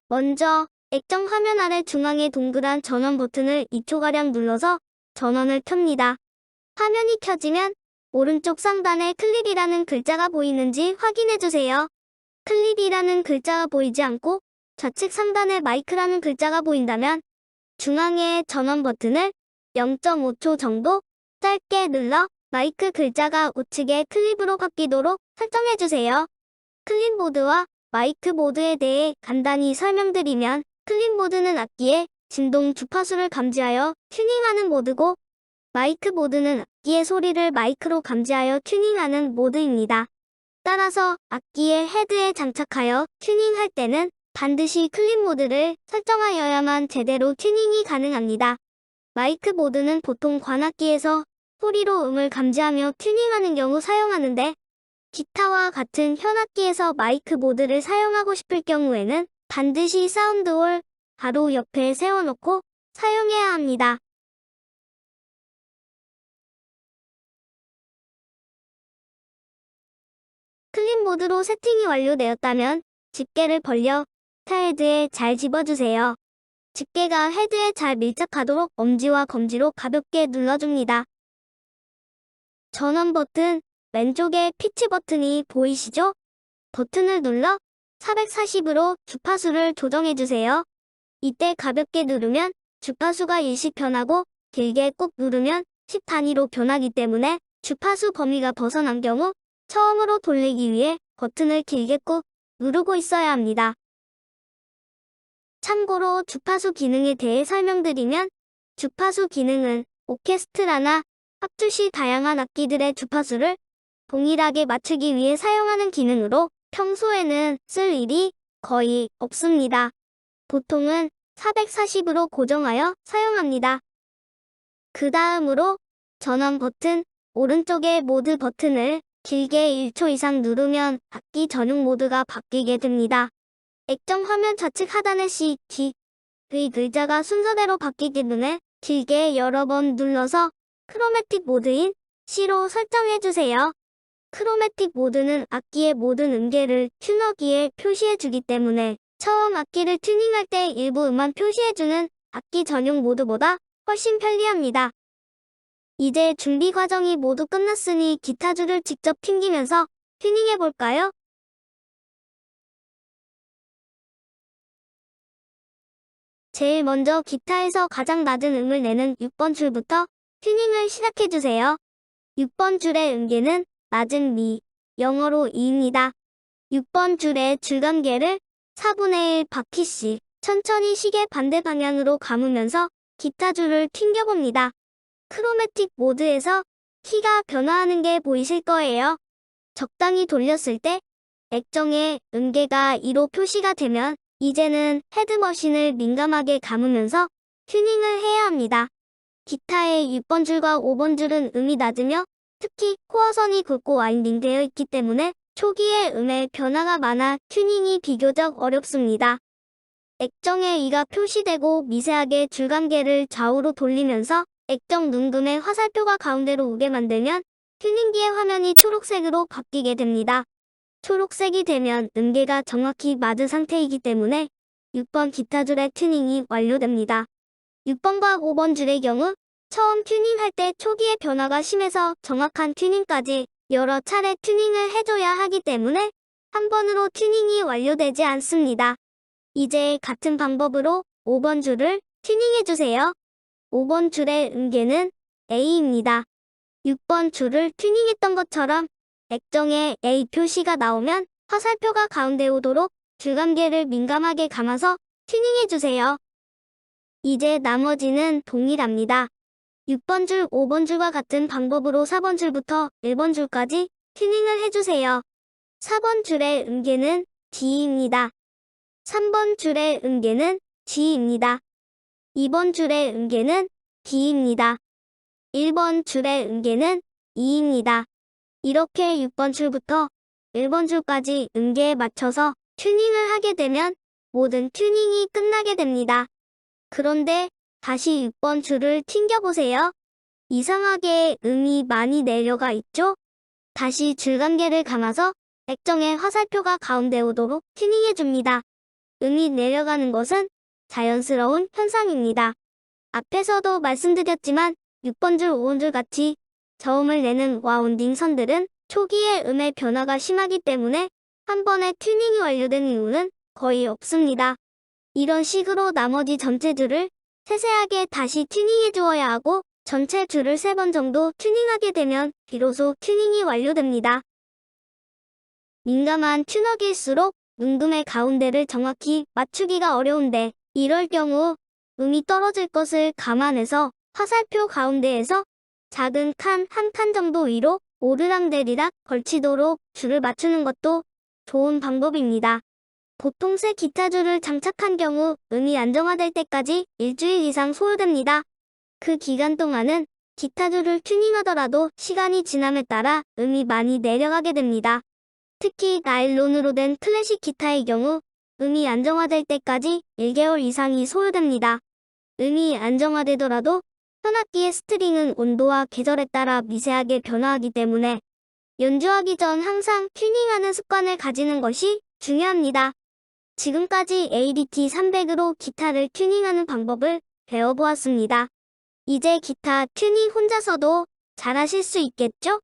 먼저 액정 화면 아래 중앙에 동그란 전원 버튼을 2초가량 눌러서 전원을 켭니다. 화면이 켜지면 오른쪽 상단에 클립이라는 글자가 보이는지 확인해주세요. 클립이라는 글자가 보이지 않고 좌측 상단에 마이크라는 글자가 보인다면 중앙의 전원 버튼을 0.5초 정도 짧게 눌러 마이크 글자가 우측에 클립으로 바뀌도록 설정해주세요. 클립 모드와 마이크 모드에 대해 간단히 설명드리면 클립 모드는 악기의 진동 주파수를 감지하여 튜닝하는 모드고 마이크 모드는 악기의 소리를 마이크로 감지하여 튜닝하는 모드입니다. 따라서 악기의 헤드에 장착하여 튜닝할 때는 반드시 클립 모드를 설정하여야만 제대로 튜닝이 가능합니다. 마이크 모드는 보통 관악기에서 소리로 음을 감지하며 튜닝하는 경우 사용하는데 기타와 같은 현악기에서 마이크 모드를 사용하고 싶을 경우에는 반드시 사운드홀 바로 옆에 세워놓고 사용해야 합니다. 클립 모드로 세팅이 완료되었다면 집게를 벌려 기타 헤드에 잘 집어주세요. 집게가 헤드에 잘 밀착하도록 엄지와 검지로 가볍게 눌러줍니다. 전원 버튼 왼쪽에 피치 버튼이 보이시죠? 버튼을 눌러 440으로 주파수를 조정해주세요. 이때 가볍게 누르면 주파수가 일씩 변하고 길게 꾹 누르면 10 단위로 변하기 때문에 주파수 범위가 벗어난 경우 처음으로 돌리기 위해 버튼을 길게 꾹 누르고 있어야 합니다. 참고로 주파수 기능에 대해 설명드리면 주파수 기능은 오케스트라나 합주 시 다양한 악기들의 주파수를 동일하게 맞추기 위해 사용하는 기능으로 평소에는 쓸 일이 거의 없습니다. 보통은 440으로 고정하여 사용합니다. 그 다음으로 전원 버튼 오른쪽의 모드 버튼을 길게 1초 이상 누르면 악기 전용 모드가 바뀌게 됩니다. 액정 화면 좌측 하단의 C, D의 글자가 순서대로 바뀌기 때문에 길게 여러 번 눌러서 크로매틱 모드인 C로 설정해주세요. 크로매틱 모드는 악기의 모든 음계를 튜너기에 표시해주기 때문에 처음 악기를 튜닝할 때 일부 음만 표시해주는 악기 전용 모드보다 훨씬 편리합니다. 이제 준비 과정이 모두 끝났으니 기타줄을 직접 튕기면서 튜닝해볼까요? 제일 먼저 기타에서 가장 낮은 음을 내는 6번 줄부터 튜닝을 시작해주세요. 6번 줄의 음계는 낮은 미, 영어로 이입니다. 6번 줄의 줄감개를 4분의 1 바퀴씩 천천히 시계 반대 방향으로 감으면서 기타줄을 튕겨봅니다. 크로매틱 모드에서 키가 변화하는 게 보이실 거예요. 적당히 돌렸을 때 액정의 음계가 2로 표시가 되면 이제는 헤드머신을 민감하게 감으면서 튜닝을 해야 합니다. 기타의 6번 줄과 5번 줄은 음이 낮으며 특히 코어선이 굵고 와인딩되어 있기 때문에 초기에 음의 변화가 많아 튜닝이 비교적 어렵습니다. 액정에 2가 표시되고 미세하게 줄감개를 좌우로 돌리면서 액정 눈금의 화살표가 가운데로 오게 만들면 튜닝기의 화면이 초록색으로 바뀌게 됩니다. 초록색이 되면 음계가 정확히 맞은 상태이기 때문에 6번 기타줄의 튜닝이 완료됩니다. 6번과 5번 줄의 경우 처음 튜닝할 때 초기의 변화가 심해서 정확한 튜닝까지 여러 차례 튜닝을 해줘야 하기 때문에 한 번으로 튜닝이 완료되지 않습니다. 이제 같은 방법으로 5번 줄을 튜닝해주세요. 5번 줄의 음계는 A입니다. 6번 줄을 튜닝했던 것처럼 액정에 A 표시가 나오면 화살표가 가운데 오도록 줄감개를 민감하게 감아서 튜닝해주세요. 이제 나머지는 동일합니다. 6번 줄, 5번 줄과 같은 방법으로 4번 줄부터 1번 줄까지 튜닝을 해주세요. 4번 줄의 음계는 D입니다. 3번 줄의 음계는 G입니다. 2번 줄의 음계는 D입니다. 1번 줄의 음계는 E입니다. 이렇게 6번 줄부터 1번 줄까지 음계에 맞춰서 튜닝을 하게 되면 모든 튜닝이 끝나게 됩니다. 그런데 다시 6번 줄을 튕겨보세요. 이상하게 음이 많이 내려가 있죠? 다시 줄감개를 감아서 액정의 화살표가 가운데 오도록 튜닝해줍니다. 음이 내려가는 것은 자연스러운 현상입니다. 앞에서도 말씀드렸지만 6번 줄, 5번 줄 같이 저음을 내는 와운딩 선들은 초기에 음의 변화가 심하기 때문에 한 번에 튜닝이 완료된 이유는 거의 없습니다. 이런 식으로 나머지 전체 줄을 세세하게 다시 튜닝해 주어야 하고 전체 줄을 3번 정도 튜닝하게 되면 비로소 튜닝이 완료됩니다. 민감한 튜너기일수록 음금의 가운데를 정확히 맞추기가 어려운데 이럴 경우 음이 떨어질 것을 감안해서 화살표 가운데에서 작은 칸 한 칸 정도 위로 오르락내리락 걸치도록 줄을 맞추는 것도 좋은 방법입니다. 보통 새 기타줄을 장착한 경우 음이 안정화될 때까지 일주일 이상 소요됩니다. 그 기간 동안은 기타줄을 튜닝하더라도 시간이 지남에 따라 음이 많이 내려가게 됩니다. 특히 나일론으로 된 클래식 기타의 경우 음이 안정화될 때까지 1개월 이상이 소요됩니다. 음이 안정화되더라도 현악기의 스트링은 온도와 계절에 따라 미세하게 변화하기 때문에 연주하기 전 항상 튜닝하는 습관을 가지는 것이 중요합니다. 지금까지 ADT 300으로 기타를 튜닝하는 방법을 배워보았습니다. 이제 기타 튜닝 혼자서도 잘하실 수 있겠죠?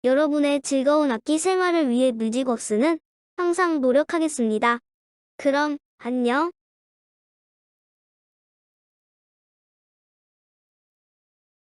여러분의 즐거운 악기 생활을 위해 뮤직웍스는 항상 노력하겠습니다. 그럼 안녕.